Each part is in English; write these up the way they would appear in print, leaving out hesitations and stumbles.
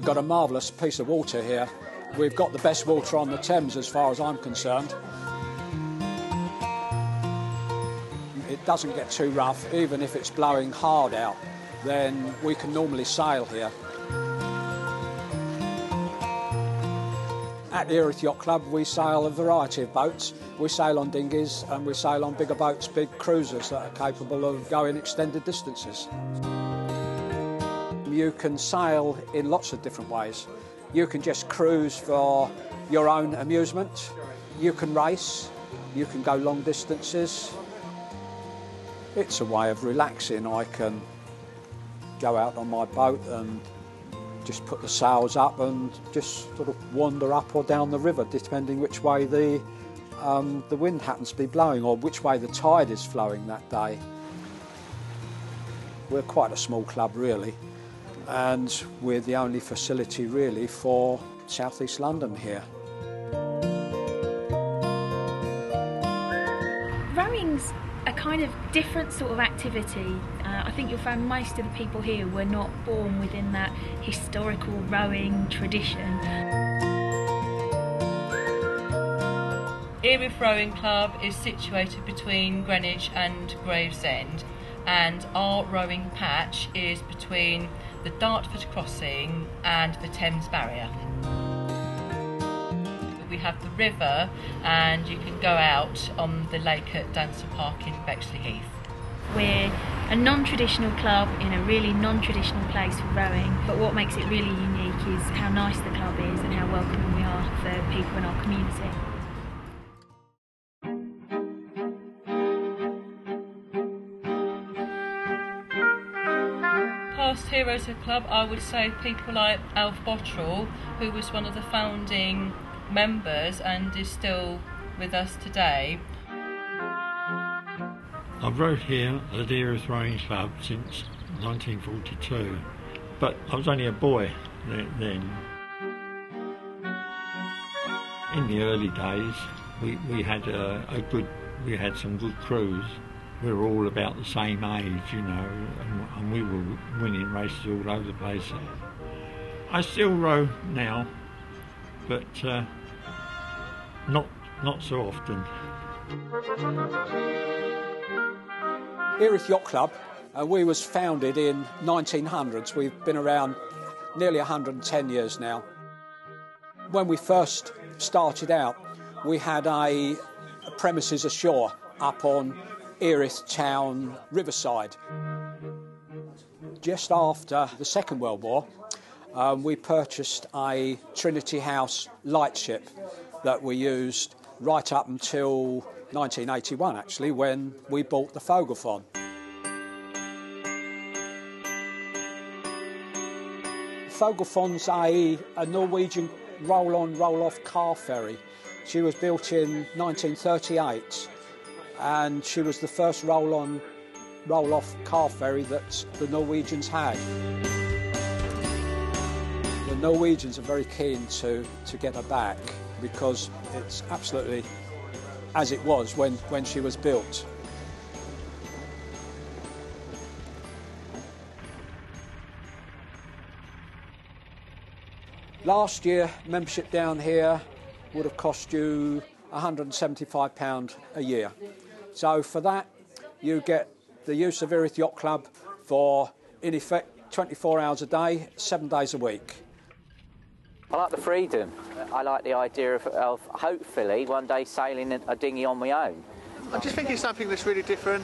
We've got a marvellous piece of water here. We've got the best water on the Thames as far as I'm concerned. It doesn't get too rough, even if it's blowing hard out, then we can normally sail here. At the Erith Yacht Club we sail a variety of boats. We sail on dinghies and we sail on bigger boats, big cruisers that are capable of going extended distances. You can sail in lots of different ways. You can just cruise for your own amusement. You can race. You can go long distances. It's a way of relaxing. I can go out on my boat and just put the sails up and just sort of wander up or down the river, depending which way the wind happens to be blowing or which way the tide is flowing that day. We're quite a small club really, and we're the only facility really for South East London here. Rowing's a kind of different sort of activity. I think you'll find most of the people here were not born within that historical rowing tradition. Erith Rowing Club is situated between Greenwich and Gravesend, and our rowing patch is between the Dartford Crossing and the Thames Barrier. We have the river, and you can go out on the lake at Dancer Park in Bexley Heath. We're a non-traditional club in a really non-traditional place for rowing, but what makes it really unique is how nice the club is and how welcoming we are for people in our community. Past heroes of the club, I would say people like Alf Bottrell, who was one of the founding members and is still with us today. I've rowed here at the Erith Rowing Club since 1942, but I was only a boy then. In the early days, we had some good crews. We were all about the same age, you know, and we were winning races all over the place. I still row now, but not so often. Erith Yacht Club, we was founded in 1900s. We've been around nearly 110 years now. When we first started out, we had a premises ashore up on Erith Town Riverside. Just after the Second World War, we purchased a Trinity House lightship that we used right up until 1981 actually, when we bought the Fogelfon. Fogelfon's a Norwegian roll-on, roll-off car ferry. She was built in 1938 and she was the first roll-on, roll-off car ferry that the Norwegians had. The Norwegians are very keen to get her back because it's absolutely as it was when she was built. Last year, membership down here would have cost you £175 a year. So for that, you get the use of Erith Yacht Club for, in effect, 24 hours a day, 7 days a week. I like the freedom. I like the idea of hopefully one day sailing a dinghy on my own. I just think it's something that's really different.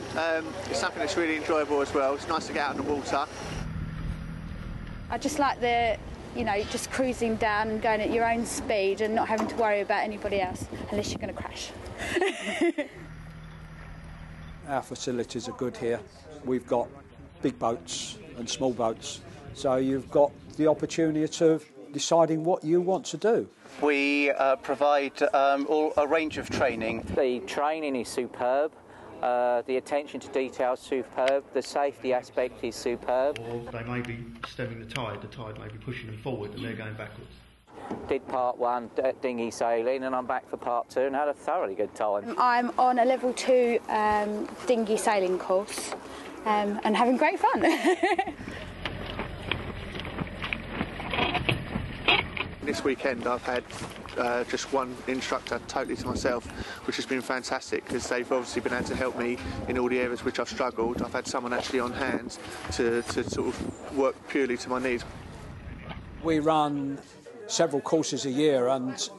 It's something that's really enjoyable as well. It's nice to get out on the water. I just like the, you know, just cruising down and going at your own speed and not having to worry about anybody else, unless you're going to crash. Our facilities are good here. We've got big boats and small boats, so you've got the opportunity of deciding what you want to do. We provide a range of training. The training is superb, the attention to detail is superb, the safety aspect is superb. Or they may be stemming the tide may be pushing them forward and they're going backwards. Did part one dinghy sailing and I'm back for part two and had a thoroughly good time. I'm on a level 2 dinghy sailing course and having great fun. this weekend I've had just one instructor totally to myself, which has been fantastic because they've obviously been able to help me in all the areas which I've struggled. I've had someone actually on hand to sort of work purely to my needs. We run several courses a year, and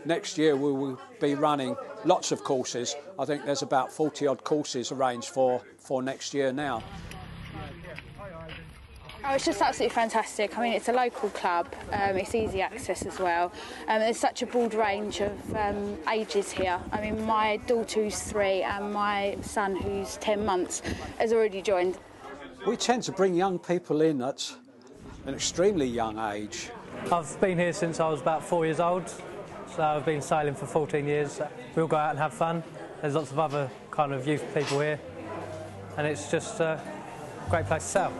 next year we will be running lots of courses. I think there's about 40 odd courses arranged for next year now. Oh, it's just absolutely fantastic. I mean, it's a local club, it's easy access as well. There's such a broad range of ages here. I mean, my daughter who's 3 and my son who's 10 months has already joined. We tend to bring young people in at an extremely young age. I've been here since I was about 4 years old, so I've been sailing for 14 years. We all go out and have fun. There's lots of other kind of youth people here, and it's just a great place to sail.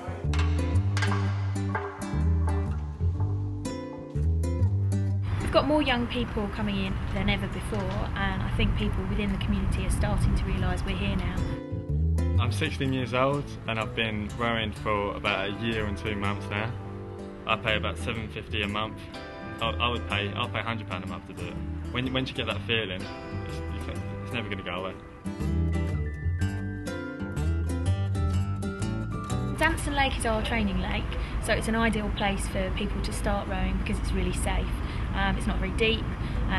We've got more young people coming in than ever before, and I think people within the community are starting to realise we're here now. I'm 16 years old and I've been rowing for about a year and 2 months now. I pay about $7.50 a month. I'll pay £100 a month to do it. Once you get that feeling, it's never going to go away. Danson Lake is our training lake, so it's an ideal place for people to start rowing because it's really safe. It's not very deep,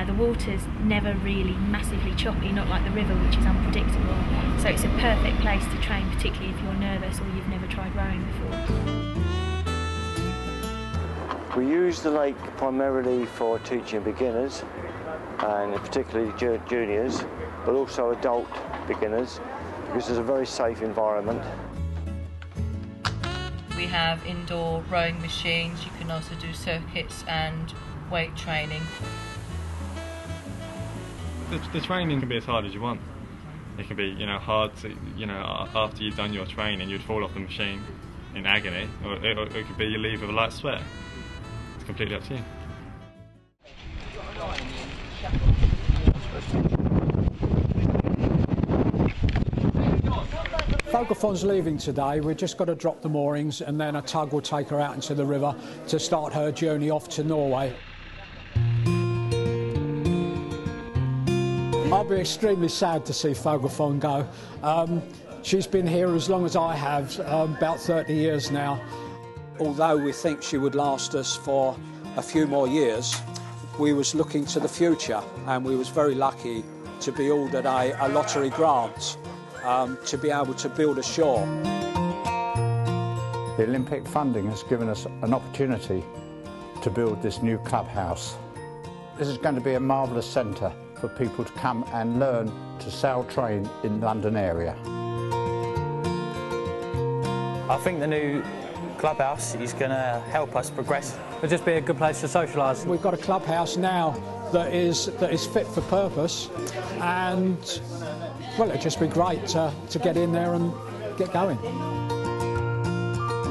the water's never really massively choppy, not like the river which is unpredictable, so it's a perfect place to train, particularly if you're nervous or you've never tried rowing before. We use the lake primarily for teaching beginners, and particularly juniors, but also adult beginners, because it's a very safe environment. We have indoor rowing machines. You can also do circuits and weight training. The training can be as hard as you want. It can be, hard to, after you've done your training, you'd fall off the machine in agony, or it could be you leave with a light sweat. It's completely up to you. Fogelfon's leaving today. We've just got to drop the moorings and then a tug will take her out into the river to start her journey off to Norway. I'll be extremely sad to see Fogelfon go. She's been here as long as I have, about 30 years now. Although we think she would last us for a few more years, we was looking to the future and we was very lucky to be awarded a lottery grant to be able to build a shore. The Olympic funding has given us an opportunity to build this new clubhouse. This is going to be a marvellous centre for people to come and learn to sail train in the London area. I think the new clubhouse is going to help us progress. It'll just be a good place to socialise. We've got a clubhouse now that is fit for purpose, and well, it'd just be great to get in there and get going.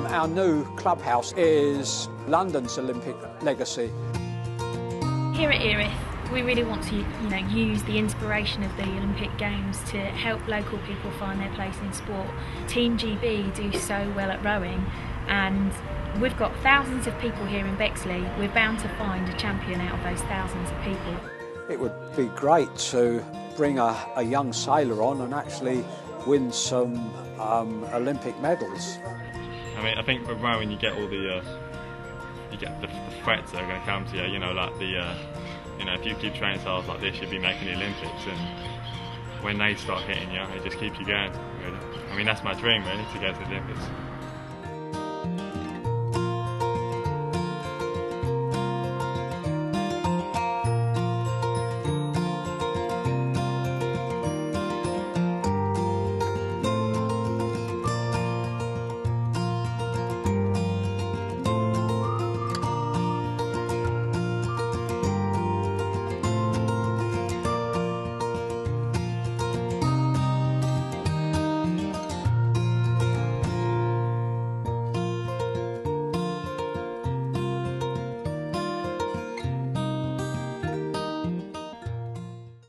Our new clubhouse is London's Olympic legacy. Here at Erith, we really want to, use the inspiration of the Olympic Games to help local people find their place in sport. Team GB do so well at rowing, and we've got thousands of people here in Bexley. We're bound to find a champion out of those thousands of people. It would be great to bring a young sailor on and actually win some Olympic medals. I think with rowing you get all the threats that are going to come to you. If you keep training styles like this, you'll be making the Olympics, and when they start hitting you, it just keeps you going. Really. That's my dream, really, to go to the Olympics.